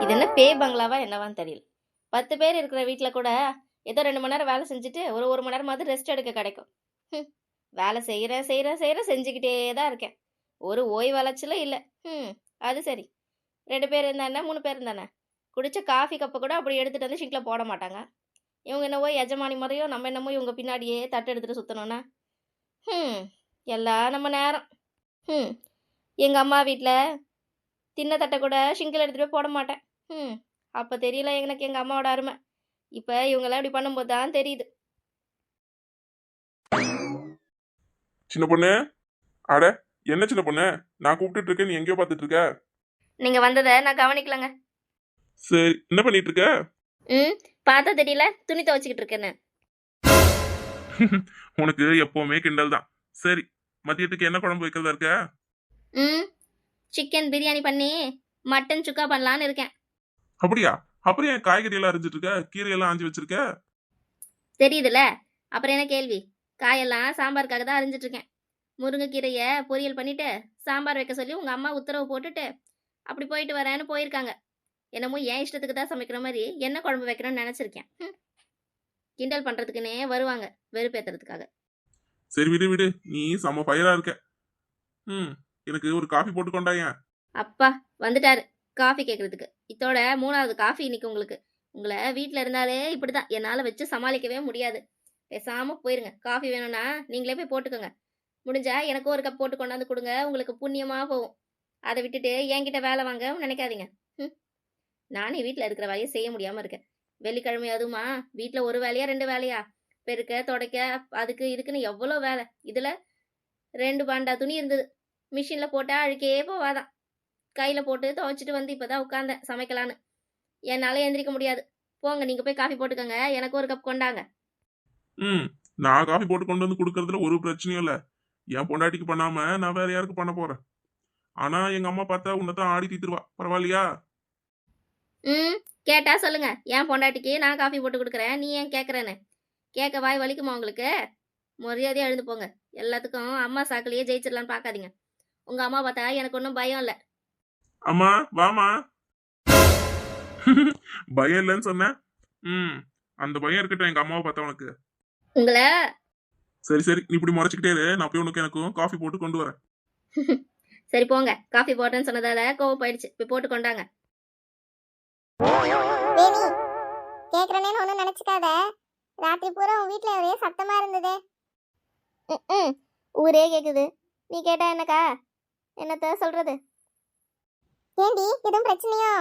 இது என்ன பேய் பங்களாவா என்னவான்னு தெரியல. 10 பேர் இருக்கிற வீட்ல கூட ஏதோ 2 மணி நேரம் வேலை செஞ்சுட்டு, ஒரு 1 மணி நேரமாவது ரெஸ்ட் எடுக்க கிடைக்கும். ஹ்ம். வேலை செய்றேன், செய்றேன், செய்றேன் செஞ்சுக்கிட்டே தான் இருக்கேன். ஒரு ஓய்வு அலைச்சலும் இல்ல. ம். அது சரி. 2 பேர் இருந்தா என்ன, 3 பேர் இருந்தா என்ன? குடிச்ச காஃபி கப்ப கூட அப்படி எடுத்துட்டு வந்து சிங்க்ல போட மாட்டாங்க. இவங்க என்னவோ எஜமானி மாரியும், நம்ம என்னமோ இவங்க பின்னாடியே தட்டு எடுத்துட்டு சுத்தணும்னா, ஹ்ம். எல்லாம் நம்ம நேரம். ம். எங்க அம்மா வீட்ல தின்ன தட்ட கூட சிங்கில எடுத்துட்டு போய் போட மாட்டேன். ம். அப்ப தெரியல எனக்கு எங்க அம்மாவோட அருமை. இப்ப இவங்கலாம் இப்படி பண்ணும்போது தான் தெரியுது. சின்ன பொண்ணு. அட, என்ன சின்ன பொண்ணு, நான் கூப்பிட்டுட்டு இருக்கேன், நீ எங்கேயோ பார்த்துட்டு இருக்க? நீங்க வந்தத நான் கவனிக்கலங்க. சரி, என்ன பண்ணிட்டு இருக்க? ம். பார்த்தா தெரியல, துணி துவைச்சுக்கிட்டு இருக்கேன்னு. உனக்கு எப்பவுமே கிண்டல் தான். சரி, மதியத்துக்கு என்ன குழம்பு வைக்கிறதா இருக்க? ம். சிக்கன் பிரியாணி பண்ணி மட்டன் சுக்கா பண்ணலான்னு இருக்கேன். அப்படியா? அப்புறம் ஏன் காய்கறி எல்லாம் அரிஞ்சிட்டு இருக்க, கீரை எல்லாம் ஆஞ்சு வச்சிருக்க? தெரியுதுல? அப்புறம் என்ன கேள்வி? காயெல்லாம் சாம்பாருக்காக தான் அரிஞ்சிட்டு இருக்கேன். முருங்கைக்கீரைய பொரியல் பண்ணிட்டு சாம்பார் வைக்க சொல்லி உங்க அம்மா உத்தரவு போட்டுட்டு அப்படி போயிட்டு வரேன்னு போயிருக்காங்க. என்னமோ என் இஷ்டத்துக்கு தான் சமைக்கிற மாதிரி என்ன குழம்பு வைக்கணும்னு நினைச்சிருக்கேன். கிண்டல் பண்றதுக்குன்னே வருவாங்க, வெறுப்பேத்துறதுக்காக. சரி, விடு விடு, நீ செம ஃபயரா இருக்க. ம். எனக்கு ஒரு காஃபி போட்டு கொண்டாயேன். அப்பா வந்துட்டாரு காஃபி கேட்கறதுக்கு. இதோட 3வது காஃபி இன்னைக்கு உங்களுக்கு. உங்களை வீட்டில் இருந்தாலே இப்படிதான், என்னால் வச்சு சமாளிக்கவே முடியாது. பேசாம போயிருங்க. காஃபி வேணும்னா நீங்களே போய் போட்டுக்கோங்க. முடிஞ்சா எனக்கு ஒரு கப் போட்டு கொண்டாந்து கொடுங்க, உங்களுக்கு புண்ணியமா போகும். அதை விட்டுட்டு என்கிட்ட வேலை வாங்க நினைக்காதீங்க. ம். நானே வீட்டில் இருக்கிற வேலையை செய்ய முடியாம இருக்கேன். வெள்ளிக்கிழமை அதுவுமா வீட்டில் ஒரு வேலையா 2 வேலையா? பெருக்க துடைக்க அதுக்கு இதுக்குன்னு எவ்வளோ வேலை. இதுல 2 பாண்டா துணி இருந்தது, மிஷின்ல போட்டா அழுக்கே போவாதான். கையில போட்டு துவைச்சிட்டு வந்து இப்பதான் உட்கார்ந்தேன் சமைக்கலான்னு. என்னால எந்திரிக்க முடியாது. போங்க, நீங்க போய் காஃபி போட்டுக்கோங்க, எனக்கு ஒரு கப் கொண்டாங்க. ம். நான் காஃபி போட்டு கொண்டு வந்து கொடுக்கறதுல ஒரு பிரச்சனையும் இல்ல. என் பொண்டாட்டிக்கு பண்ணாம நான் வேற யாருக்கு பண்ண போறேன்? ஆனா எங்க அம்மா பார்த்தா உன்னதான் ஆடி தீத்துருவா. பரவாயில்லையா? ம். கேட்டா சொல்லுங்க, என் பொண்டாட்டிக்கு நான் காஃபி போட்டு கொடுக்குறேன், நீ ஏன் கேட்குறேன்னு. கேட்க வாய் வலிக்குமா உங்களுக்கு? மரியாதையா எழுந்து போங்க. எல்லாத்துக்கும் அம்மா சாக்கிலேயே ஜெயிச்சிடலான்னு பார்க்காதீங்க. உங்க அம்மா பார்த்தா எனக்கு ஒன்றும் பயம் இல்லை. அம்மா, வாமா. பயம் இல்லைன்னு சொன்னேன். ம். அந்த பயம் இருக்கட்டும் எங்க அம்மாவை பார்த்தா உனக்கு. உங்களை சரி சரி, நீ இப்படி முறைச்சிக்கிட்டே இரு, நான் போய் உனக்கு எனக்கும் காஃபி போட்டு கொண்டு வரேன். சரி போங்க, காஃபி போட்டேன்னு சொன்னதால கோவம் போயிடுச்சு, போய் போட்டு கொண்டாங்க. தேவி, கேக்குறேன்னு ஒன்றும் நினைச்சுக்காத. ராத்திரி பூரா உன் வீட்டில் ஒரே சத்தமா இருந்ததே. ம். ஊரே கேக்குது, நீ கேட்டா என்னக்கா? என்னத்த சொல்றது? ஏண்டி, எதுவும் பிரச்சனையோ?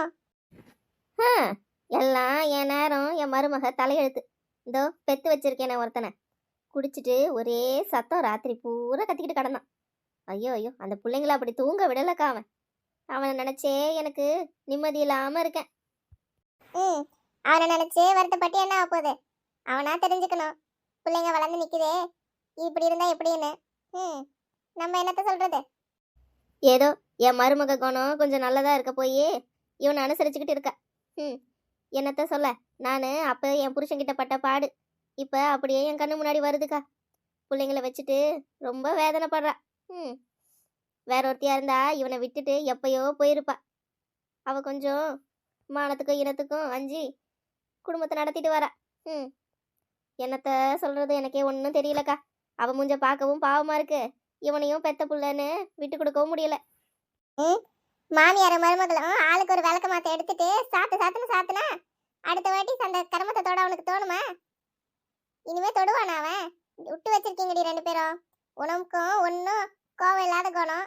ஹம், எல்லாம் என் நேரம், என் மருமக தலையெழுத்து. இதோ பெத்து வச்சிருக்கேன் ஒருத்தனை. குடிச்சிட்டு ஒரே சத்தம், ராத்திரி பூரா கத்திக்கிட்டு கிடந்தான். ஐயோ ஐயோ, அந்த பிள்ளைங்கள அப்படி தூங்க விடலக்கா. அவனை நினைச்சே எனக்கு நிம்மதி இல்லாம இருக்கேன். ம். அவனை நினைச்சு வருத்தப்பட்டு என்ன ஆக போகுது? அவனா தெரிஞ்சுக்கணும். பிள்ளைங்க வளர்ந்து நிக்குதே, இப்படி இருந்தா எப்படின்னு. ம். நம்ம என்னத்த சொல்றது? ஏதோ என் மருமக குணம் கொஞ்சம் நல்லதா இருக்க போய் இவனை அனுசரிச்சுக்கிட்டு இருக்கா. ம். என்னத்த சொல்ல, நான் அப்போ என் புருஷன்கிட்ட பட்ட பாடு இப்போ அப்படியே என் கண்ணு முன்னாடி வருதுக்கா. பிள்ளைங்கள வச்சுட்டு ரொம்ப வேதனைப்படுறா. ம். வேற ஒருத்தியா இருந்தா இவனை விட்டுட்டு எப்பயோ போயிருப்பா. அவ கொஞ்சம் மானத்துக்கும் இனத்துக்கும் அஞ்சி குடும்பத்தை நடத்திட்டு வரா. ம். என்னத்த சொல்றது எனக்கே ஒன்றும் தெரியலக்கா. அவ மூஞ்ச பார்க்கவும் பாவமா இருக்கு, இவனையும் பெத்த புள்ளன்னு விட்டு கொடுக்கவும் முடியல. ம். மாமியார மருமகளும் ஆளுக்கு ஒரு விளக்க மாத்த எடுத்துட்டு சாத்துன்னு சாத்துனா அடுத்த வாட்டி அந்த கருமத்தை தொட அவனுக்கு தோணுமா? இனிமே தொடுவானா அவன்? விட்டு வச்சிருக்கீங்கடி 2 பேரும். உனக்கும் ஒன்றும் கோவம் இல்லாத குணம்.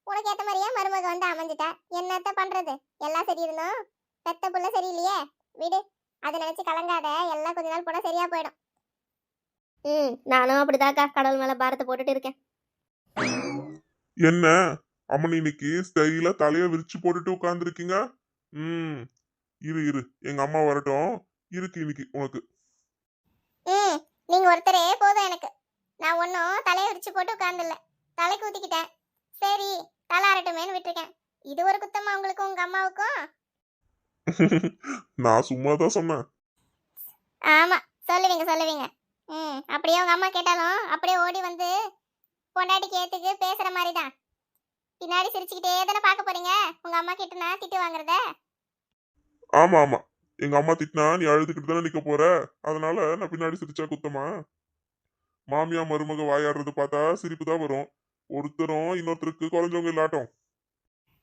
உனக்கு ஏத்த மாதிரியே மருமக வந்து அமைஞ்சிட்டா. என்னத்த பண்றது? எல்லாம் சரி இருந்தோம், பெத்த புள்ள சரியில்லையே. விடு, அதை நினைச்சு கலங்காத. எல்லாம் கொஞ்ச நாள் போனா சரியா போயிடும். ம். நானும் அப்படிதாக்கா கடவுள் மேல பாரத்தை போட்டுட்டு இருக்கேன். என்ன அம்மன் இன்னைக்கு ஸ்டைலா தலைய விரிச்சு போட்டுட்டு உட்கார்ந்துருக்கீங்க? ம். இரு இரு, எங்க அம்மா வரட்டும். இருக்கு இன்னைக்கு உனக்கு. ம். நீங்க ஒருத்தரே போதும் எனக்கு. நான் ஒன்றும் தலையை விரிச்சு போட்டு உட்கார்ந்துல, தலைக்கு ஊத்திக்கிட்டேன். சரி, தலை அரட்டுமேன்னு விட்டுருக்கேன். இது ஒரு குத்தமா உங்களுக்கும் உங்க அம்மாவுக்கும்? நான் சும்மா தான் சொன்னேன். ஆமா, சொல்லுவீங்க. ம். அப்படியே உங்க அம்மா கேட்டாலும் அப்படியே ஓடி வந்து பொண்டாட்டிக்கு ஏத்துக்கு பேசுற மாதிரி தான். பின்னாடி சிரிச்சுக்கிட்டே தானே பார்க்க போறீங்க உங்க அம்மா கிட்ட நான் திட்டு வாங்குறத. ஆமா ஆமா, எங்க அம்மா திட்டினா நீ அழுதுகிட்டு தானே நிக்க போற, அதனால நான் பின்னாடி சிரிச்சா குத்தமா? மாமியா மருமக வாயாடுறது பார்த்தா சிரிப்பு தான் வரும். ஒருத்தரும் இன்னொருத்தருக்கு குறைஞ்சவங்க இல்லாட்டம்.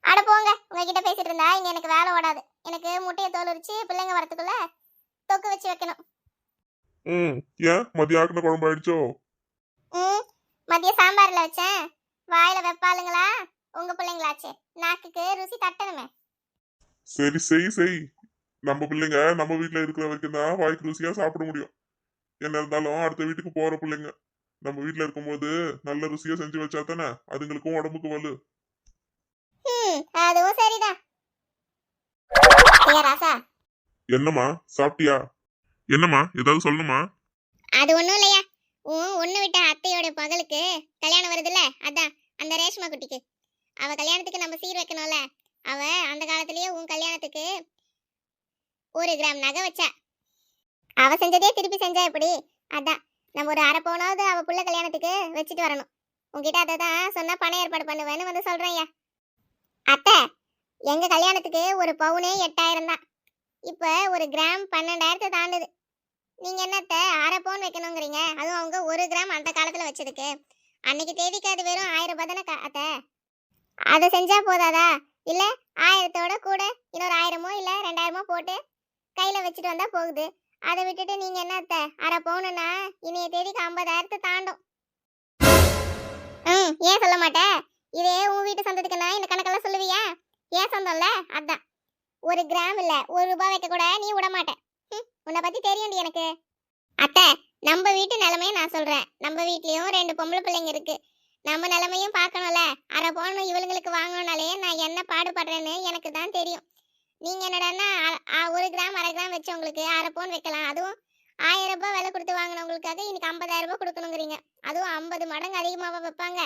அட போங்க, உங்ககிட்ட பேசிட்டு இருந்தா இங்க எனக்கு வேலை ஓடாது. எனக்கு முட்டையை தோல் உரிச்சு பிள்ளைங்க வரத்துக்குள்ள தொக்கு வச்சு வைக்கணும். ம். ஏன் மதியம் ஆக்குன குழம்பு ஆயிடுச்சோ? ம், மதியம் சாம்பார்ல வச்சேன். வாயில வைப்பாளுங்களா உங்க பிள்ளைங்களாச்சே, நாக்குக்கு ருசி தட்டணுமே. சரி செய் செய். நம்ம பிள்ளைங்க நம்ம வீட்ல இருக்கிற வரைக்கும் தான் வாய்க்கு ருசியா சாப்பிட முடியும். என்ன இருந்தாலும் அடுத்த வீட்டுக்கு போற பிள்ளைங்க. நம்ம வீட்ல இருக்கும்போது நல்ல ருசியா செஞ்சு வச்சா தானே அதுங்களுக்கும் உடம்புக்கு வலு. அதுவும் சரிதான். ஐயா ராசா, என்னம்மா சாப்பிட்டியா? என்னம்மா ஏதாவது சொல்லணுமா? அது ஒண்ணும் இல்லையா. ஒண்ணு விட்ட அத்தையோட பகலுக்கு கல்யாணம் வருதுல்ல, அதான் அந்த ரேஷ்மா குட்டிக்கு. அவ கல்யாணத்துக்கு நம்ம சீர் வைக்கணும்ல. அவ அந்த காலத்திலேயே உன் கல்யாணத்துக்கு 1 கிராம் நகை வச்சா. அவ செஞ்சதே திருப்பி செஞ்சா எப்படி? அதான் நம்ம ஒரு அரை பவுனாவது அவ புள்ள கல்யாணத்துக்கு வச்சுட்டு வரணும். உன்கிட்ட அதை தான் சொன்னா பணம் ஏற்பாடு பண்ணுவேன்னு வந்து சொல்றேன்யா. அத்தை, எங்க கல்யாணத்துக்கு ஒரு பவுனே 8000 தான். இப்ப 1 கிராம் 12,000 தாண்டுது. நீங்க என்னத்த அரை பவுன் வைக்கணுங்கிறீங்க? அதுவும் அவங்க 1 கிராம் அந்த காலத்துல வச்சதுக்கு. அன்னைக்கு தேதிக்கு அது வெறும் 1000 ரூபாய் தானே அத்தை. அதை செஞ்சா போதாதா? இல்ல 1000தோட கூட இன்னொரு 1000மோ இல்ல 2000மோ போட்டு கையில வச்சுட்டு வந்தா போகுது. அதை விட்டுட்டு நீங்க என்னத்த அரை பவுனுன்னா இனிய தேதிக்கு 50,000 தாண்டும். ஏன் சொல்ல மாட்டேன்? இதே உன் வீட்டு சொந்தத்துக்குன்னா இந்த கணக்கெல்லாம் சொல்லுவியா? ஏன் சொந்தம்ல, அதான் 1 கிராம் இல்ல 1 ரூபாய் வைக்க கூட நீ விட மாட்டேன். உன்னை பத்தி தெரியும்டி எனக்கு. அத்தை, நம்ம வீட்டு நிலைமையை நான் சொல்றேன். நம்ம வீட்லயும் 2 பொம்பளை பிள்ளைங்க இருக்கு. நம்ம நிலைமையும் பார்க்கணும்ல. அரை பவுன் இவளுங்களுக்கு வாங்கணும்னாலே நான் என்ன பாடுபடுறேன்னு எனக்கு தான் தெரியும். நீங்க என்னடான்னா 1 கிராம் அரை கிராம் வச்சவங்களுக்கு அரை பவுன் வைக்கலாம். அதுவும் 1000 ரூபாய் விலை கொடுத்து வாங்கினவங்களுக்காக இன்னைக்கு 50,000 ரூபாய் கொடுக்கணுங்கிறீங்க. அதுவும் 50 மடங்கு அதிகமாக வைப்பாங்க.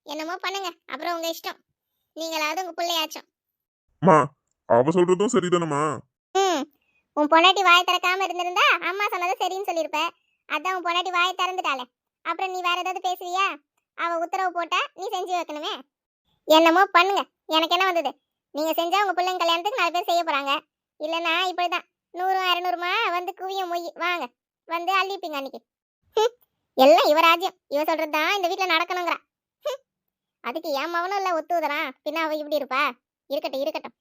என்னமோ பண்ணுங்க, அப்புறம் உங்க இஷ்டம். நீங்களாவது உங்க பிள்ளையாச்சும். அம்மா அவ சொல்றதும் சரிதானம்மா. உன் பொண்டாட்டி வாய் திறக்காம இருந்திருந்தா அம்மா சொன்னதை சரின்னு சொல்லியிருப்ப. அதான் உன் பொண்டாட்டி வாயை திறந்துட்டாளே, அப்புறம் நீ வேற ஏதாவது பேசுவியா? அவ உத்தரவு போட்டா நீ செஞ்சு வைக்கணுமே. என்னமோ பண்ணுங்க, எனக்கு என்ன வந்தது? நீங்க செஞ்சா உங்க பிள்ளைங்க கல்யாணத்துக்கு 4 பேர் செய்ய போறாங்க. இல்லைன்னா இப்படிதான் 100 200மா வந்து குவிய மொய் வாங்க வந்து அள்ளிப்பீங்க அன்னைக்கு. எல்லாம் இவ ராஜ்யம். இவ சொல்றதுதான் இந்த வீட்டுல நடக்கணுங்கிறா. அதுக்கு என் மவனும் இல்ல ஒத்துவதறான். பின்ன அவ இப்படி இருப்பா? இருக்கட்டும் இருக்கட்டும்.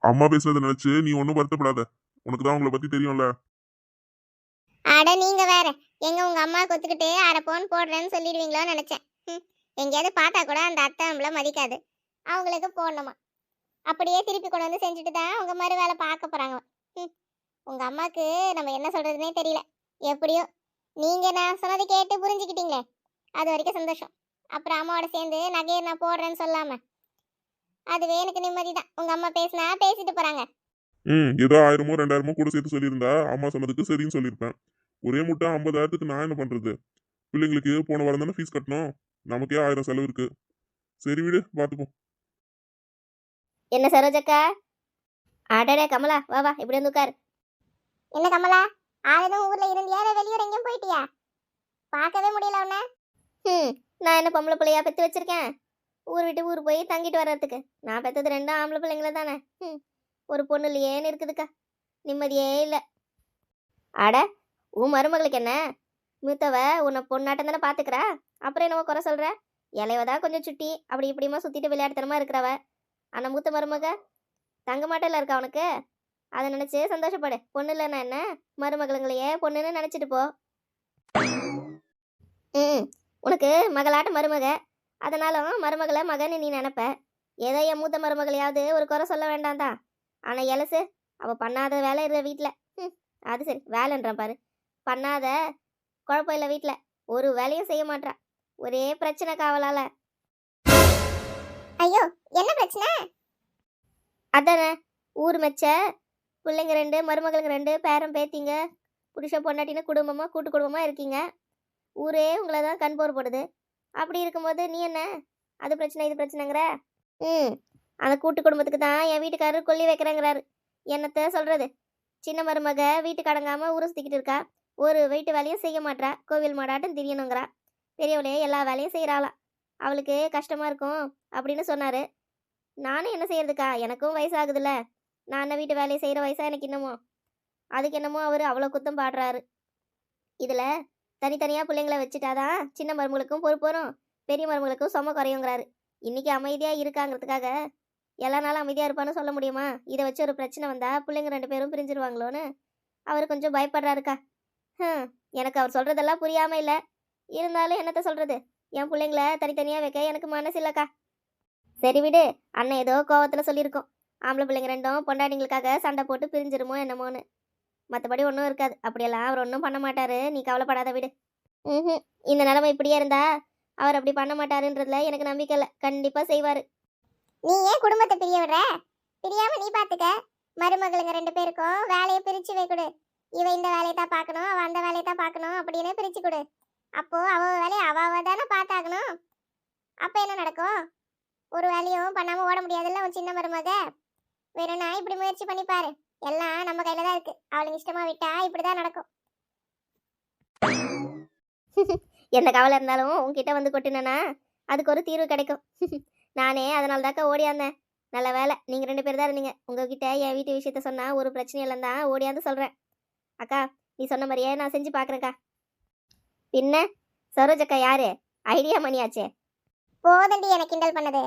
அம்மா பேசுறத நினைச்சு நீ ஒன்னும் வருத்தப்படாத. உனக்கு தான் உங்களை பத்தி தெரியும்ல. அட நீங்க வேற, எங்க உங்க அம்மாவுக்கு ஒத்துக்கிட்டு அரை பவுன் போடுறேன்னு சொல்லிடுவீங்களோன்னு நினைச்சேன். எங்கேயாவது பார்த்தா கூட அந்த அத்தை நம்மள மதிக்காது. அவங்களுக்கு போடணுமா? அப்படியே திருப்பி கொண்டு வந்து செஞ்சுட்டு தான் உங்க மாதிரி வேலை பார்க்க போறாங்க. உங்க அம்மாக்கு நம்ம என்ன சொல்றதுன்னே தெரியல. எப்படியோ நீங்க நான் சொன்னதை கேட்டு புரிஞ்சுக்கிட்டீங்களே, அது வரைக்கும் சந்தோஷம். அப்புறம் அம்மாவோட சேர்ந்து நகையை நான் போடுறேன்னு சொல்லாம அதுவே எனக்கு நிம்மதி தான். உங்க அம்மா பேசினா பேசிட்டு போறாங்க. ஏதோ 1000மோ 2000மோ கூட சேர்த்து சொல்லியிருந்தா அம்மா சொன்னதுக்கு சரின்னு சொல்லியிருப்பேன். ஒரே முட்டை 50,000க்கு நான் என்ன பண்றது? பிள்ளைங்களுக்கு போன வாரம் தானே ஃபீஸ் கட்டணும். நமக்கே 1000 செலவு இருக்கு. சரி விடு, பாத்துப்போம். என்ன சரோஜக்கா? அடடே கமலா, வா வா இப்படி வந்து உட்காரு. என்ன கமலா, ஆளுதும் ஊர்ல இருந்தியா இல்ல வெளியூர் எங்கேயும் போயிட்டியா? பார்க்கவே முடியல உன்ன. நான் என்ன பொம்பளை பிள்ளையா பெற்று வச்சிருக்கேன்? ஊர் விட்டு ஊர் போய் தங்கிட்டு வர்றதுக்கு. நான் பெற்றது 2 ஆம்பளை பிள்ளைங்கள தானே. ஒரு பொண்ணு இல்லையேன்னு இருக்குதுக்கா, நிம்மதியே இல்லை. அட, உன் மருமகளுக்கு என்ன? மூத்தவ உன்னை பொண்ணாட்டம் தானே பார்த்துக்கிறா. அப்புறம் என்னவோ குறை சொல்கிற? இலைவதான் கொஞ்சம் சுட்டி அப்படி இப்படிமா சுற்றிட்டு விளையாட்டுத்தனமா இருக்கிறவ. ஆனால் மூத்த மருமக தங்க மாட்டேல இருக்கா உனக்கு. அதை நினச்சி சந்தோஷப்படு. பொண்ணு இல்லைன்னா என்ன, மருமகளுங்களையே பொண்ணுன்னு நினச்சிட்டு போ. உனக்கு மகளாட்ட மருமக, அதனாலும் மருமகளை மகன்னு நீ நினப்ப. ஏதோ என் மூத்த மருமகளையாவது ஒரு குறை சொல்ல வேண்டாம் தான். ஆனால் எலசு அவள் பண்ணாத வேலை இருக்க வீட்டில். அது சரி, வேலைன்றான் பாரு. பண்ணாத குழப்பம் இல்லை வீட்டில். ஒரு வேலையும் செய்ய மாட்டா. ஒரே பிரச்சனை காவலால. ஐயோ, என்ன பிரச்சனை? அதானே, ஊர் மெச்ச பிள்ளைங்க 2, மருமகளுங்க 2, பேரன் பேத்திங்க, புருஷன் பொண்டாட்டின்னு குடும்பமாக கூட்டு குடும்பமாக இருக்கீங்க. ஊரே உங்களை தான் கண் போடுது. அப்படி இருக்கும்போது நீ என்ன அது பிரச்சனை இது பிரச்சனைங்கிற? அந்த கூட்டு குடும்பத்துக்கு தான் என் வீட்டுக்காரர் கொல்லி வைக்கிறேங்கிறாரு. என்னத்த சொல்கிறது? சின்ன மருமக வீட்டுக்கு அடங்காமல் ஊரை சுற்றிக்கிட்டு இருக்கா. ஒரு வீட்டு வேலையும் செய்ய மாட்டா. கோவில் மாடாட்டும் திரியணுங்கிறா. பெரியவளே எல்லா வேலையும் செய்கிறாளா. அவளுக்கு கஷ்டமாக இருக்கும் அப்படின்னு சொன்னார். நானும் என்ன செய்யறதுக்கா, எனக்கும் வயசாகுதுல்ல. நான் என்ன வீட்டு வேலையை செய்கிற வயசா எனக்கு என்னமோ. அதுக்கு என்னமோ அவர் அவ்வளோ குத்தம் பாடுறாரு. இதில் தனித்தனியாக பிள்ளைங்கள வச்சுட்டாதான் சின்ன மருமகளுக்கும் பொறுப்பு வரும், பெரிய மருமகளுக்கும் சும குறையுங்கிறாரு. இன்னைக்கு அமைதியாக இருக்காங்கிறதுக்காக எல்லா நாளும் அமைதியாக இருப்பான்னு சொல்ல முடியுமா? இதை வச்சு ஒரு பிரச்சனை வந்தால் பிள்ளைங்க 2 பேரும் பிரிஞ்சிருவாங்களோன்னு அவர் கொஞ்சம் பயப்படுறாருக்கா. எனக்கு அவர் சொல்கிறதெல்லாம் புரியாமல் இல்லை. இருந்தாலும் என்னத்த சொல்கிறது, என் பிள்ளைங்கள தனித்தனியாக வைக்க எனக்கு மனசு இல்லைக்கா. சரி விடு, அண்ணன் ஏதோ கோவத்தில் சொல்லியிருக்கோம். ஆம்பளை பிள்ளைங்க 2ம் பொண்டாட்டிங்களுக்காக சண்டை போட்டு பிரிஞ்சிருமோ என்னமோன்னு. மற்றபடி ஒன்றும் இருக்காது. அப்படியெல்லாம் அவர் ஒன்றும் பண்ண மாட்டாரு, நீ கவலைப்படாத விடு. இந்த நிலைமை இப்படியே இருந்தா அவர் அப்படி பண்ண மாட்டாருன்றதுல எனக்கு நம்பிக்கை இல்லை. கண்டிப்பாக செய்வார். நீ ஏன் குடும்பத்தை பிரிய விடுற? பிரியாம நீ பாத்துக்க. மருமகளுங்க 2 பேருக்கும் வேலையை பிரிச்சு வை கொடு. இவ இந்த வேலையை தான் பார்க்கணும், அவ அந்த வேலையை தான் பார்க்கணும் அப்படின்னு பிரிச்சு கொடு. அப்போ அவ வேலையை அவ தானே பார்த்தாகணும். அப்ப என்ன நடக்கும்? ஒரு வேலையும் பண்ணாம ஓட முடியாதுல்ல உன் சின்ன மருமக. வேணும்னா இப்படி முயற்சி பண்ணி பாரு. எல்லாம் நம்ம கையில தான் இருக்கு. அவளுக்கு இஷ்டமா விட்டா இப்படிதான் நடக்கும். எந்த கவலை இருந்தாலும் உங்ககிட்ட வந்து கொட்டினேன்னா அதுக்கு ஒரு தீர்வு கிடைக்கும். நானே அதனால தாக்கா ஓடியாந்தேன். நல்ல வேலை நீங்கள் 2 பேர் தான் இருந்தீங்க. உங்ககிட்ட என் வீட்டு விஷயத்த சொன்னால் ஒரு பிரச்சனையும் இல்லைன்னு தான் ஓடியாந்து சொல்கிறேன். அக்கா, நீ சொன்ன மாதிரியே நான் செஞ்சு பார்க்குறேன்க்கா. பின்ன சரோஜக்கா யாரு? ஐடியா மணியாச்சே. போதண்டி எனக்கு கிண்டல் பண்ணது.